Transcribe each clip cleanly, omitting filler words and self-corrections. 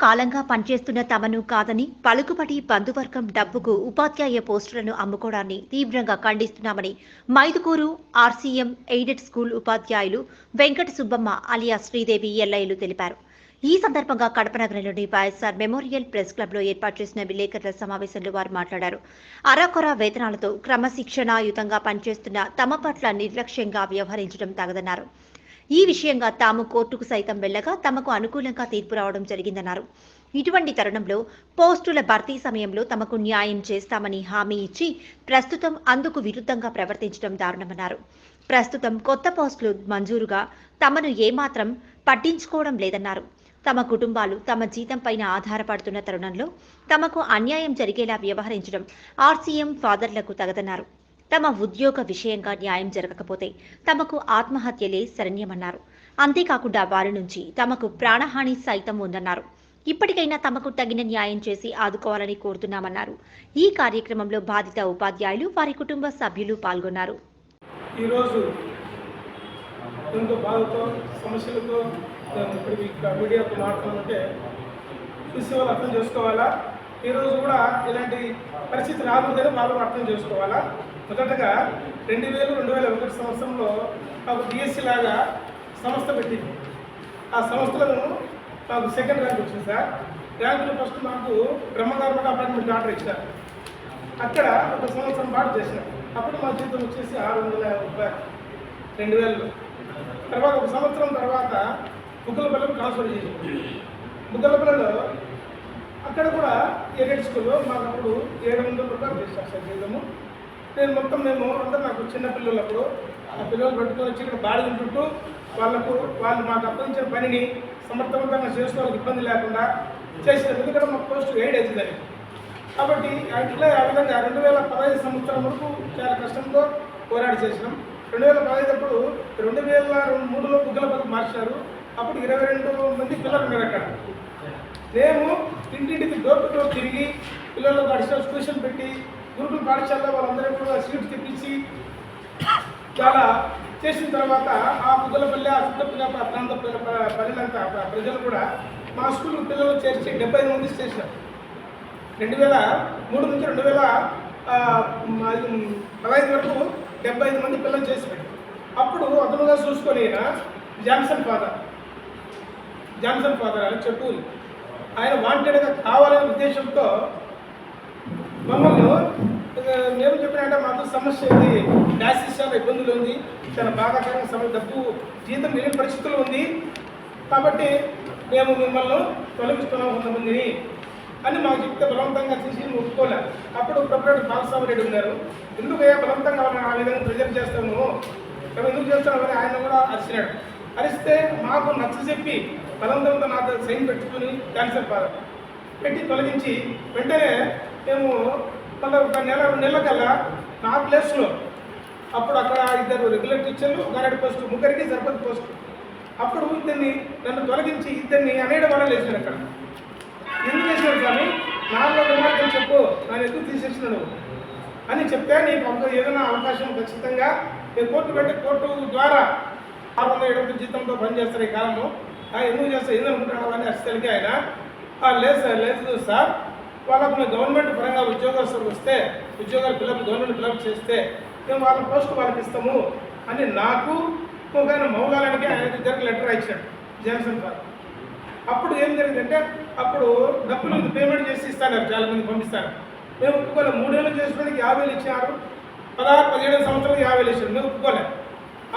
కాలంగా పనిచేస్తున్న తమను కాదని పలుకుబడి బంధువర్గం డబ్బుకు ఉపాధ్యాయ పోస్టులను అమ్ముకోవడాన్ని తీవ్రంగా ఖండిస్తున్నామని మైదుకూరు ఆర్సీఎం ఎయిడెడ్ స్కూల్ ఉపాధ్యాయులు వెంకట సుబ్బమ్మ అలియా శ్రీదేవి ఎల్లయ్యలు తెలిపారు. ఈ సందర్భంగా కడప నగరంలోని వైఎస్ఆర్ మెమోరియల్ ప్రెస్ క్లబ్లో ఏర్పాటు చేసిన విలేకరుల సమావేశంలో వారు మాట్లాడారు. అరకొర వేతనాలతో క్రమశిక్షణాయుతంగా పనిచేస్తున్న తమ పట్ల నిర్లక్ష్యంగా వ్యవహరించడం తగదన్నారు. ఈ విషయంగా తాము కోర్టుకు సైతం వెళ్లగా తమకు అనుకూలంగా తీర్పు రావడం జరిగిందన్నారు. ఇటువంటి తరుణంలో పోస్టుల భర్తీ సమయంలో తమకు న్యాయం చేస్తామని హామీ ఇచ్చి ప్రస్తుతం అందుకు విరుద్ధంగా ప్రవర్తించడం దారుణమన్నారు. ప్రస్తుతం కొత్త పోస్టులు మంజూరుగా తమను ఏమాత్రం పట్టించుకోవడం లేదన్నారు. తమ కుటుంబాలు తమ జీతం పైన ఆధారపడుతున్న తరుణంలో తమకు అన్యాయం జరిగేలా వ్యవహరించడం ఆర్సీఎం ఫాదర్లకు తగదన్నారు. తమ ఉద్యోగ విషయంగా న్యాయం జరగకపోతే తమకు ఆత్మహత్యలే శరణ్యమన్నారు. అంతేకాకుండా వారి నుంచి తమకు ప్రాణహాని సైతం ఉందన్నారు. ఇప్పటికైనా తమకు తగిన న్యాయం చేసి ఆదుకోవాలని కోరుతున్నామన్నారు. ఈ కార్యక్రమంలో బాధిత ఉపాధ్యాయులు వారి కుటుంబ సభ్యులు పాల్గొన్నారు. ఈరోజు ఎంతో బాధతో సమస్యలతో మీడియాతో మాట్లాడుతుంటే చూసే వాళ్ళు అర్థం చేసుకోవాలా. ఈరోజు కూడా ఇలాంటి పరిస్థితి రాకూడదని వాళ్ళు అర్థం చేసుకోవాలా. మొదటగా 2001 సంవత్సరంలో మాకు డిఎస్సి లాగా సంస్థ పెట్టింది. ఆ సంస్థలను మాకు సెకండ్ ర్యాంక్ వచ్చింది సార్. ర్యాంకులో ఫస్ట్ మాకు బ్రహ్మగారు అపాయింట్మెంట్ ఆర్డర్ ఇచ్చారు. అక్కడ ఒక సంవత్సరం పాటు చేసినాం. అప్పుడు మా జీతం వచ్చేసి 650 2000లో. తర్వాత ఒక సంవత్సరం తర్వాత బుగ్గలపల్లికి ట్రాన్స్ఫర్ చేసాం. బుగ్గలపల్లిలో అక్కడ కూడా ఎయిడెడ్ స్కూల్లో మాకు అప్పుడు 700 రూపాయలు చేశారు సార్ జీతము. మేము అందరూ నాకు చిన్న పిల్లలప్పుడు ఆ పిల్లలు పెట్టుకొని వచ్చి ఇక్కడ బాడీ ఉంటుంటూ వాళ్ళు మాకు అప్పగించిన పనిని సమర్థవంతంగా చేసిన వాళ్ళకి ఇబ్బంది లేకుండా చేసినారు. ఎందుకంటే మాకు పోస్ట్ 7 వేసిందని. కాబట్టి అట్లా ఆ విధంగా 2015 సంవత్సరం వరకు చాలా కష్టంతో పోరాడి చేసినాం. 2015 అప్పుడు 2003లో బుగ్గలపల్లికి మార్చారు. అప్పుడు 22 మంది పిల్లలు ఉన్నారు అక్కడ. మేము ఇంటింటికి డోర్ టు డోర్ తిరిగి పిల్లలకు అడిషనల్ ట్యూషన్ పెట్టి గురుకుల పాఠశాలలో వాళ్ళందరూ కూడా సీట్స్ తెప్పించి చాలా చేసిన తర్వాత ఆ బుగ్గలపల్లి ఆ చుట్టుపక్కల ప్రాంత ప్రజలంతా ప్రజలు కూడా మా స్కూల్ పిల్లలు చేర్చి 75 మంది చేసినారు. 2003 నుంచి 2015 వరకు 75 మంది పిల్లలు చేసినారు. అప్పుడు అదనుగా చూసుకొని జాన్సన్ ఫాదర్ అని చెప్పూరి ఆయన వాంటెడ్గా కావాలనే ఉద్దేశంతో మమ్మల్ని మేము చెప్పినట్టే మాకు సమస్య ఉంది, డాసిస్ చాలా ఇబ్బందులు ఉంది, చాలా బాధాకరంగా డబ్బు జీతం లేని పరిస్థితులు ఉంది, కాబట్టి మేము మిమ్మల్ని తొలగిస్తున్నాం కొంతమందిని అని మాకు చెప్తే బలవంతంగా తీసి ఒప్పుకోలే. అప్పుడు ప్రొపరేటర్ బాలస్వామి రెడ్డి ఉన్నారు. ఎందుకయ్యా బలవంతంగా ఆ విధంగా ప్రెజెంట్ చేస్తాము, ఎందుకు చేస్తున్నామని ఆయన కూడా అరిచినాడు. అరిస్తే మాకు నచ్చ చెప్పి బలవంతంతో నాతో సైన్ పెట్టుకుని క్యాన్సర్ పెట్టి తొలగించి వెంటనే మేము మళ్ళీ ఒక నెల 2 నెలల కల్లా నా ప్లేస్లో అప్పుడు అక్కడ 2 రెగ్యులర్ టీచర్లు, గారెడ్ పోస్టు, 3 సర్పంచ్ పోస్టు. అప్పుడు నన్ను తొలగించి 2 అనేక వాళ్ళు వేసినాడు. అక్కడ ఎందుకు వేసినాడు స్వామి, నాలో విమానం చెప్పు, నన్ను ఎందుకు తీసేసినాడు అని చెప్తే నీకు ఏదైనా అవకాశం ఖచ్చితంగా నేను కోర్టు ద్వారా 670 జీతంతో పనిచేస్తారు ఈ కాలంలో, ఎందుకు చేస్తారు ఏదనుకుంటున్నావు అని అసలుకి ఆయన లేదు సార్, వాళ్ళకు గవర్నమెంట్ పరంగా ఉద్యోగస్తులు వస్తే ఉద్యోగాలు గవర్నమెంట్ ఫిలప్ చేస్తే మేము వాళ్ళ పోస్ట్ వాళ్ళకి ఇస్తాము అని నాకు ఆయన మౌలాలకి ఆయన ఇద్దరికి లెటర్ ఇచ్చాడు జాన్సన్ ఫాదర్. అప్పుడు ఏం జరిగిందంటే అప్పుడు డబ్బులు పేమెంట్ చేసి ఇస్తాను, చాలా మంది పంపిస్తారు. మేము ఒప్పుకోలే. 3 ఏళ్ళు చేసుకోవడానికి 50,000 ఇచ్చినారు. 16-17 సంవత్సరాలు 50,000 ఇచ్చారు. మేము ఒప్పుకోలేదు.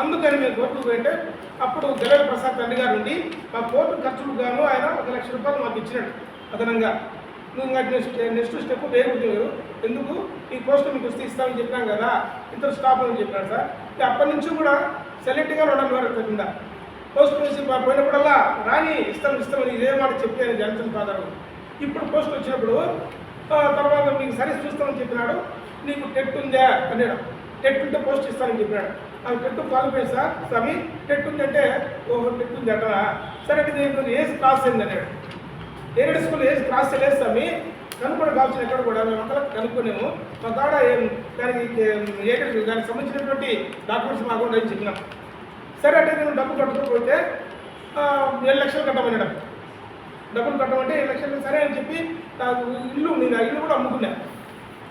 అందుకని మేము కోర్టుకు పోయింటే అప్పుడు జగన్ ప్రసాద్ తండ్రి గారు ఉండి మా కోర్టు ఖర్చులు గాను ఆయన 1 లక్ష రూపాయలు మాకు ఇచ్చినాడు అదనంగా. నువ్వు నెక్స్ట్ స్టెప్ వేయకూడదు, ఎందుకు ఈ పోస్టు మీకు వస్తే ఇస్తామని చెప్పాం కదా, ఇద్దరు స్టాఫ్ అని చెప్పాను సార్. అప్పటి నుంచి కూడా సెలెక్ట్గా 2 వారు కింద పోస్ట్ వేసి పోయినప్పుడల్లా రాని ఇస్తామని ఇదే మాట చెప్పాను జాన్సన్ ఫాదర్. ఇప్పుడు పోస్ట్ వచ్చినప్పుడు తర్వాత మీకు సర్వీస్ చూస్తామని చెప్పినాడు. నీకు టెట్ ఉందా అన్నాడు. టెట్ ఉంటే పోస్ట్ ఇస్తానని చెప్పినాడు. అది టెట్ క్వాలిఫై సార్ స్వామి, టెట్ ఉందంటే టెట్ ఉంది అంటారా సరే, అంటే నేను ఏజ్ క్రాస్ అయింది అన్నాడు. ఎయిడెడ్ స్కూల్ ఏజ్ క్రాస్ చేయలేదు స్వామి, కనుక్కోవడం కావాల్సిన ఎక్కడ కూడా మేము అంతా కనుక్కున్నాము. మా కాడ దానికి సంబంధించినటువంటి డాక్యుమెంట్స్ మాకు అని చెప్పినాం. సరే అంటే నేను డబ్బు కట్టుకోకపోతే 7 లక్షలు కట్టమన్నాడు. డబ్బులు కట్టమంటే 7 లక్షలు సరే అని చెప్పి నాకు నేను ఆ ఇల్లు కూడా అమ్ముకున్నాను.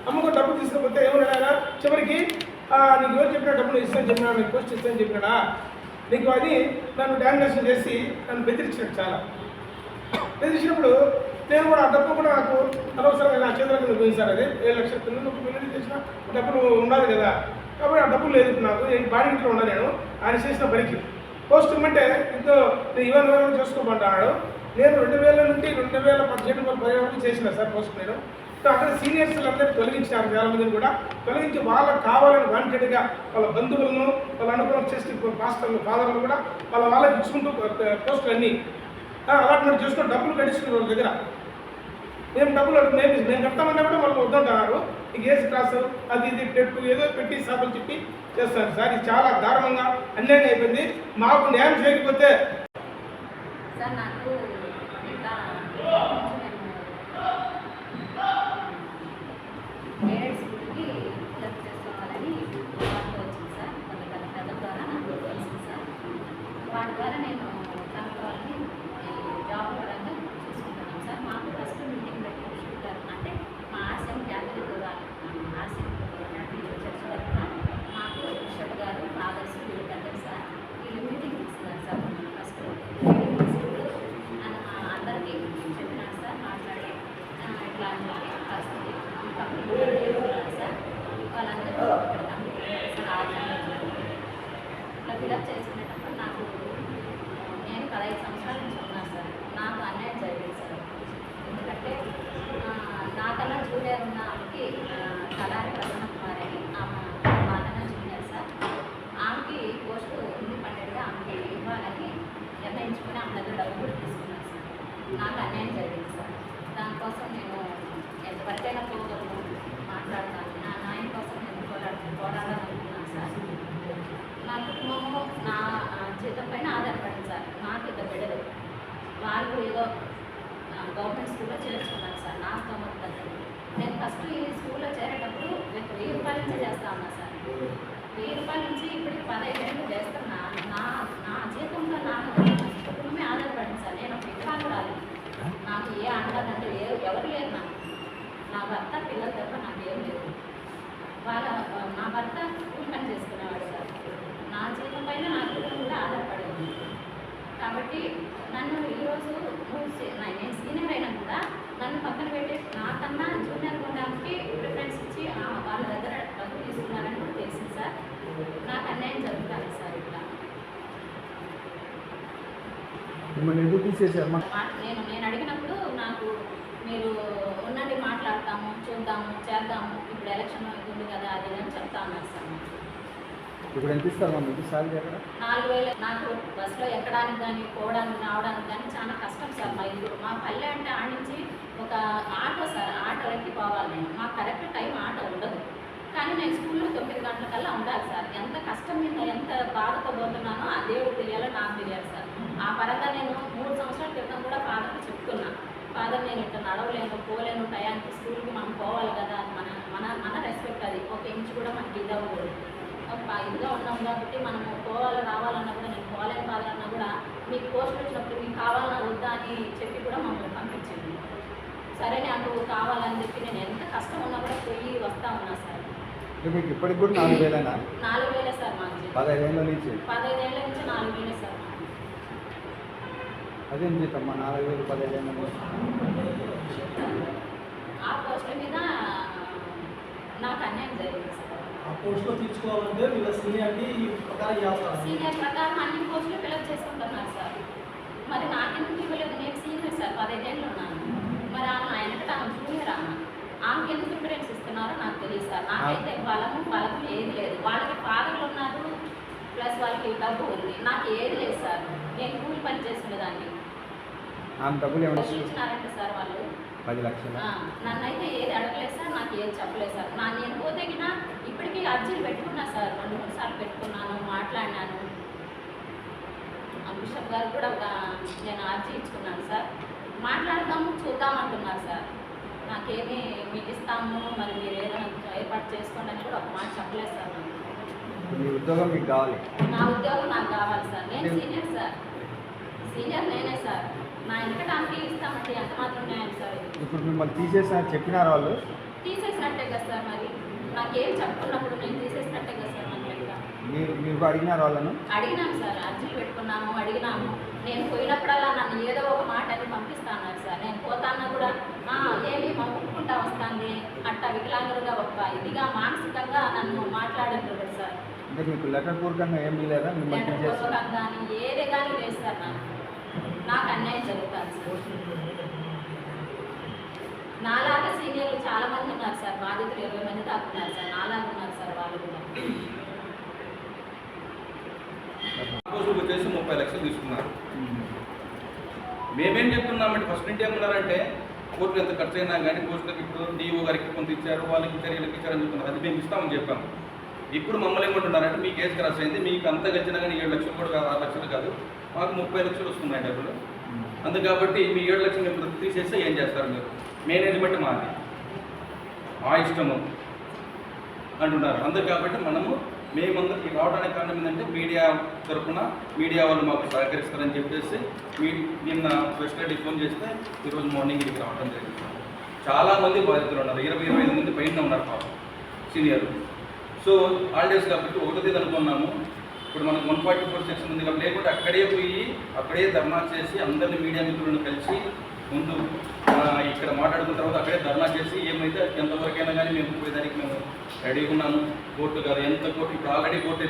అమ్ముకుని డబ్బులు తీసుకపోతే ఏమన్నా చివరికి నీకు ఎవరు చెప్పినా డబ్బులు ఇస్తాను చెప్పినా, నీకు పోస్ట్ ఇస్తాను చెప్పినాడా, నీకు అది నన్ను డామినేషన్ చేసి నన్ను బెదిరించినట్టు చాలా బెదిరించినప్పుడు నేను కూడా ఆ డబ్బు కూడా నాకు అనవసరంగా నా చేతుల కింద పోయింది సార్. అది 7 లక్షల పిల్లలు చేసిన డబ్బులు ఉండాలి కదా, కాబట్టి ఆ డబ్బులు లేదు నాకు. నేను బాడీ ఇంట్లో ఉన్నా, నేను ఆయన చేసిన పనికి పోస్ట్ ఇవ్వమంటే ఇంతో నేను ఇవన్నీ చేసుకోమంటున్నాడు. నేను 2000 నుండి 2017 చేసిన సార్ పోస్ట్. నేను అక్కడ సీనియర్స్ అందరినీ తొలగించారు, చాలా మందిని కూడా తొలగించి వాళ్ళకి కావాలని వాంటెడ్గా వాళ్ళ బంధువులను వాళ్ళ అనుకున్న చేసి మాస్టర్లు ఫాదర్లు కూడా వాళ్ళకి ఇచ్చుకుంటూ పోస్టులు అన్నీ అలాట్మెంట్ చేసుకుని డబ్బులు కట్టించుకున్న వాళ్ళ దగ్గర మేము డబ్బులు మేము కడతామన్నా కూడా వాళ్ళు వద్దంటున్నారు. ఈ కేసు క్లాస్ అది ఇది పెట్టు ఏదో పెట్టి సాకులు చెప్పి చేస్తారు సార్. ఇది చాలా దారుణంగా అన్యాయంగా అయిపోయింది. మాకు న్యాయం చేయకపోతే సార్ నాకు ఇంకా పేరెంట్స్ స్కూల్కి హెల్ప్ చేసుకోవాలని వాటిలో వచ్చింది సార్. కొంత కథ ద్వారా నాకు తెలిసింది సార్. వాటి ద్వారా నేను కనుక్కోవాలని జాబ్ పరంగా చూసుకుంటున్నాను సార్. మాకు ఫస్ట్ మీటింగ్ పెట్టి చూసుకుంటారు అంటే మా ఆర్సీఎం క్యాథలిక్ ఆర్సీఎం చర్చ్ తరఫున మాకు బిషప్ గారు ఫాదర్స్ వీళ్ళు పెద్దలు సార్, వీళ్ళు మీటింగ్ తీసుకున్నారు సార్. ఫస్ట్ మీటింగ్ తీసుకుంటూ అందరికీ చెప్పినారు సార్, మాట్లాడి ఇట్లా అని పరిస్థితి సార్. వాళ్ళందరూ సార్ ఇట్లా ఫిలప్ చేసుకునేటప్పుడు నాకు నేను 15 సంవత్సరాల నుంచి ఉన్నాను సార్. నాకు అన్యాయం జరిగింది సార్. ఎందుకంటే నాకన్నా జూనియర్ ఉన్న ఆమెకి కళారి ప్రసన్న కుమార్ అని ఆమె వాళ్ళన్నా జూనియర్ సార్. ఆమెకి పోస్టు ఇండిపెండెంట్గా ఆమెకి ఇవ్వాలని నిర్ణయించుకుని ఆమె దగ్గర డబ్బులు కూడా తీసుకున్నాను సార్. నాకు అన్యాయం జరిగింది సార్. దానికోసం నేను ఎంతవరకైనా పోగలను మాట్లాడతాను. నా న్యాయం కోసం నేను పోరాడాలనుకున్నాను సార్. నా కుటుంబము నా జీతం పైన ఆధారపడింది సార్. నాకు 2 బిడ్డలు, వాళ్ళు ఏదో గవర్నమెంట్ స్కూల్లో చేర్చుకున్నాను సార్. నా స్తోమత తగ్గదు. నేను ఫస్ట్ ఈ స్కూల్లో చేరేటప్పుడు 1000 రూపాయల నుంచి చేస్తా ఉన్నా సార్. 1000 రూపాయల నుంచి ఇప్పటికి 15 ఏళ్ళు చేస్తున్నా. నా జీతంలో నా కుటుంబమే ఆధారపడింది సార్. నేను ఒక వికలాంగురాలు. నాకు ఏ అండాలంటే ఎవరు లేరు నాకు. నా భర్త పిల్లల తప్ప నాకు ఏం లేదు. నా భర్త కూలి పని చేసుకునేవాడు సార్. నా జీతం పైన నా కుటుంబం కూడా ఆధారపడేది. కాబట్టి నన్ను ఈరోజు నేను సీనియర్ అయినా కూడా నన్ను పక్కన పెట్టి నాకన్నా జూనియర్ ఉండడానికి ప్రిఫరెన్స్ ఇచ్చి వాళ్ళ దగ్గర డబ్బులు తీసుకున్నారని కూడా తెలిసింది సార్. నాకు అన్యాయం జరుగుతుంది సార్. ఇట్లా నేను అడిగినప్పుడు నాకు మీరు ఉన్నది మాట్లాడతాము, చూద్దాము, చేద్దాము, ఇప్పుడు ఎలక్షన్ ఉంది కదా అది అని చెప్తా ఉన్నారు సార్. ఇప్పుడు ఎంత ఇస్తారు మీకు సాలరీ? అక్కడ 4000. నాకు బస్సులో ఎక్కడానికి కానీ పోవడానికి రావడానికి కానీ చాలా కష్టం సార్. మా ఇల్లు మా పల్లె అంటే ఆడ నుంచి ఒక ఆటో సార్, ఆటో ఎక్కి పోవాలి నేను. మాకు కరెక్ట్ టైం ఆటో ఉండదు. కానీ నేను స్కూల్లో 9 గంటలకల్లా ఉండాలి సార్. ఎంత కష్టం మీద ఎంత బాధతో పోతున్నానో ఆ దేవుడు తెలియాలో నాకు తెలియాలి సార్. ఆ పరంగా నేను 3 సంవత్సరాల క్రితం కూడా ఫాదర్కి చెప్తున్నా, ఫాదర్ నేను ఇట్లా నడవలేను, పోలేను, టయానికి స్కూల్కి మనం పోవాలి కదా, మన మన మన రెస్పెక్ట్ అది. ఒక ఇంచు కూడా మనకి ఇది అవ్వకూడదు. ఇదిగా ఉన్నాం కాబట్టి మనము పోవాలి రావాలన్నా కూడా నేను పోలేని కావాలన్నా కూడా మీకు పోస్ట్ వచ్చినప్పుడు మీకు కావాలన్నా వద్దా అని చెప్పి కూడా మమ్మల్ని పంపించింది. సరే నాకు కావాలని చెప్పి నేను ఎంత కష్టం ఉన్నా కూడా పోయి వస్తా ఉన్నా సార్. మీకు ఇప్పటికి కూడా 4000 4,000 సార్ మాకు. 15 ఏళ్ళ నుంచి 15 ఏళ్ళ నుంచి 4,000 సార్. అదేం జీతమ్మా 4000 15 ఏళ్ళ నుంచి? ఆ పోస్టుల మీద నాకు అన్యాయం జరిగింది సార్. ఆ పోస్టులో తీసుకోవాలంటే వీళ్ళ సీనియర్ని ప్రకారం చేస్తారు. సీనియర్ ప్రకారం అన్ని పోస్టులు ఫిలప్ చేసుకుంటున్నారు సార్. మరి నాకెందుకు ఇవ్వలేదు? నేను సీనియర్ సార్, 15 ఏళ్ళు ఉన్నాను. మరి ఆయనకంటే ఆమె జూనియర్ ఆమెకి ఎందుకు ప్రిఫరెన్స్ ఇస్తున్నారో నాకు తెలియదు సార్. నాకైతే బలము ఏది లేదు. వాళ్ళకి ఫాదర్లు ఉన్నారు, ప్లస్ వాళ్ళకి డబ్బు ఉంది. నాకు ఏది లేదు సార్. నేను కూలి పని చేసుకునేదాన్ని. డబ్బులు ఏమైనా ఇచ్చినారంటే సార్ వాళ్ళు 10 లక్షలు. నన్నైతే ఏది అడగలేదు సార్, నాకు ఏది చెప్పలేదు సార్. నేను పోతేగిన ఇప్పటికీ అర్జీలు పెట్టుకున్నా సార్. 2-3 సార్లు పెట్టుకున్నాను, మాట్లాడినాను. బిషప్ గారు కూడా నేను అర్జీ ఇచ్చుకున్నాను సార్. మాట్లాడదాము చూద్దాం అంటున్నారు సార్. నాకేమీ మీకు ఇస్తాము, మరి మీరు ఏదైనా ఏర్పాటు చేసుకోండి అని కూడా ఒక మాట చెప్పలేదు సార్. మీ ఉద్యోగం మీకు కావాలి? నా ఉద్యోగం నాకు కావాలి సార్. నేను సీనియర్ సార్. సీనియర్ నేనే సార్. నా వెనకటానికి ఇస్తామంటే ఎంత మాత్రం న్యాయం సార్ ఇది? ఇప్పుడు మిమ్మల్ని తీసేసిన చెప్పినారు వాళ్ళు. తీసేసినట్టే కదా సార్ మరి. నాకేం చెప్పుకున్నప్పుడు నేను తీసేసినట్టే కదా సార్ నాకు లెక్క. మీరు అడిగినారు వాళ్ళను? అడిగినాము సార్, అర్జీలు పెట్టుకున్నాము, అడిగినాము. నేను పోయినప్పుడల్లా నన్ను ఏదో ఒక మాట అని పంపిస్తాన్నారు సార్. నేను పోతాన్నా కూడా ఏమి పంపుకుంటా వస్తుంది అట్టా వికలాంగులుగా ఒక ఇదిగా మానసికంగా నన్ను మాట్లాడంటారు సార్. అంటే మీకు లెటర్ పూర్వకంగా ఏం లేదా మిమ్మల్ని లెటర్ తీసేసి? పూర్వకంగా కానీ ఏదే కానీ లేదు సార్. నాకు అన్యాయం జరుగుతుంది సార్. నాలాగా సీనియర్లు చాలా మంది ఉన్నారు సార్, బాధితులు 20 మంది దాకా ఉన్నారు సార్. నాలాగా ఉన్నారు సార్ వాళ్ళు కూడా. రోజులకు వచ్చేసి 30 లక్షలు తీసుకున్నారు. మేమేం చెప్తున్నామంటే ఫస్ట్ నుంచి ఏమన్నారంటే కోర్టులు ఎంత ఖర్చు అయినా కానీ కోర్టులకు ఇప్పుడు డిఓ గారికి కొంత ఇచ్చారు, వాళ్ళకి ఇచ్చారు, వీళ్ళకి ఇచ్చారని చెప్తున్నారు. అది మేము ఇస్తామని చెప్పాము. ఇప్పుడు మమ్మల్ని ఏమంటున్నారంటే మీ కేసు క్రాస్ అయింది, మీకు అంత గచ్చినా కానీ 7 లక్షలు కూడా కాదు, 6 లక్షలు కాదు, మాకు 30 లక్షలు వస్తున్నాయి డబ్బులు. అందు కాబట్టి మీ 7 లక్షలు మీరు తీసేస్తే ఏం చేస్తారు మీరు? మేనేజ్మెంట్ మాది, మా ఇష్టము అంటున్నారు. అందుకు కాబట్టి మేమందరికి రావడానికి కారణం ఏంటంటే మీడియా తరఫున మీడియా వాళ్ళు మాకు సహకరిస్తారని చెప్పేసి నిన్న ఫస్ట్ రెడ్డి ఫోన్ చేస్తే ఈరోజు మార్నింగ్ ఇక్కడికి రావడం జరిగింది. చాలామంది బాధితులు ఉన్నారు, 20-25 మంది పైన ఉన్నారు పాపం సీనియర్లు. సో హాలిడేస్ కాబట్టి 1వ తేదీ అనుకున్నాము. ఇప్పుడు మనకు 144 సెక్షన్ ఉంది కాబట్టి లేకుంటే అక్కడే పోయి అక్కడే ధర్నా చేసి అందరినీ మీడియా మిత్రులను కలిసి ముందు ఇక్కడ మాట్లాడుకున్న తర్వాత అక్కడే ధర్నా చేసి ఏమైతే ఎంతవరకైనా కానీ మేము పోయేదానికి మేము రెడీగా ఉన్నాము. కోర్టు కాదు ఎంత కోర్టు ఇప్పుడు ఆల్రెడీ కోర్టు